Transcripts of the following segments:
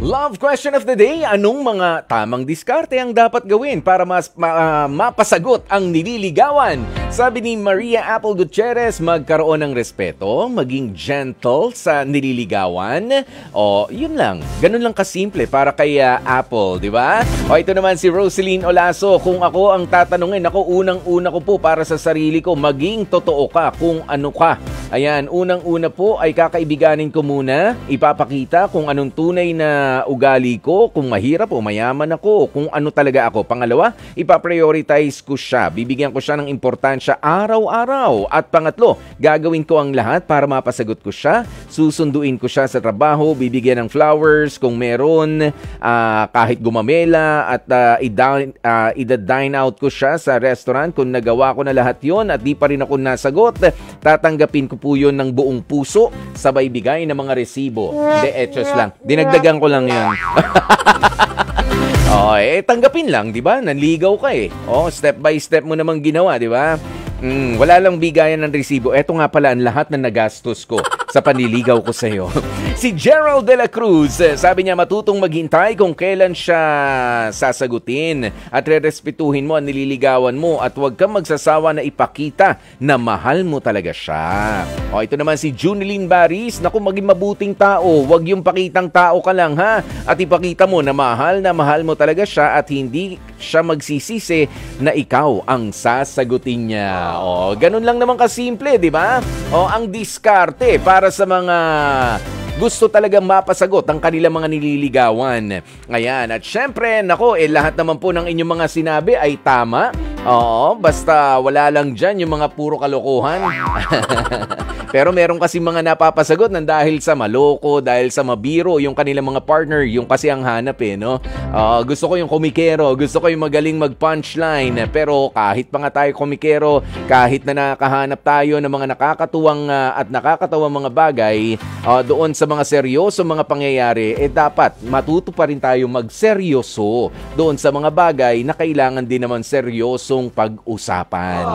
Love question of the day, anong mga tamang diskarte ang dapat gawin para mapasagot ang nililigawan? Sabi ni Maria Apple Gutierrez, magkaroon ng respeto, maging gentle sa nililigawan. O, yun lang. Ganun lang kasimple para kay Apple, di ba? O, ito naman si Roseline Olaso, kung ako ang tatanungin, ako unang-una ko po para sa sarili ko, maging totoo ka kung ano ka. Ayan, unang-una po ay kakaibiganin ko muna, ipapakita kung anong tunay na ugali ko, kung mahirap o mayaman ako, kung ano talaga ako. Pangalawa, ipaprioritize ko siya. Bibigyan ko siya ng importansya araw-araw. At pangatlo, gagawin ko ang lahat para mapasagot ko siya. Susunduin ko siya sa trabaho, bibigyan ng flowers kung meron, kahit gumamela, at ida-dine out ko siya sa restaurant kung nagawa ko na lahat yon at di pa rin ako nasagot. Tatanggapin ko po yun ng buong puso, sabay bigay ng mga resibo. De etos lang. Dinagdagan ko lang yan. Tanggapin lang, di ba? Nanligaw ka eh. Step by step mo namang ginawa, di ba? Wala lang bigayan ng resibo. Eto nga pala ang lahat na nagastos ko sa panliligaw ko sa iyo. Si Gerald de la Cruz, sabi niya matutong maghintay kung kailan siya sasagutin at rerespetuhin mo ang nililigawan mo at huwag kang magsasawa na ipakita na mahal mo talaga siya. Ito naman si Junilyn Baris, naku, maging mabuting tao, huwag yung pakitang tao ka lang ha, at ipakita mo na mahal mo talaga siya at hindi siya magsisisi na ikaw ang sasagutin niya. Ganun lang naman kasimple, di ba? Ang diskarte para sa mga gusto talagang mapasagot ang kanilang mga nililigawan. Ayan, at syempre, nako, lahat naman po ng inyong mga sinabi ay tama. Basta wala lang dyan yung mga puro kalokohan. Pero meron kasi mga napapasagot ng dahil sa maloko, dahil sa mabiro, yung kanilang mga partner, yung kasi ang hanap no? Gusto ko yung komikero, gusto ko yung magaling mag-punchline. Pero kahit pa nga tayo komikero, kahit na nakahanap tayo ng mga nakakatuwang at nakakatawang mga bagay, doon sa mga seryoso mga pangyayari, dapat matuto pa rin tayo magseryoso doon sa mga bagay na kailangan din naman seryosong pag-usapan.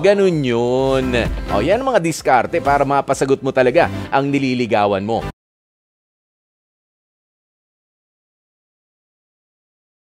Ganun yun. Yan ang mga diskarte para mapasagot mo talaga ang nililigawan mo.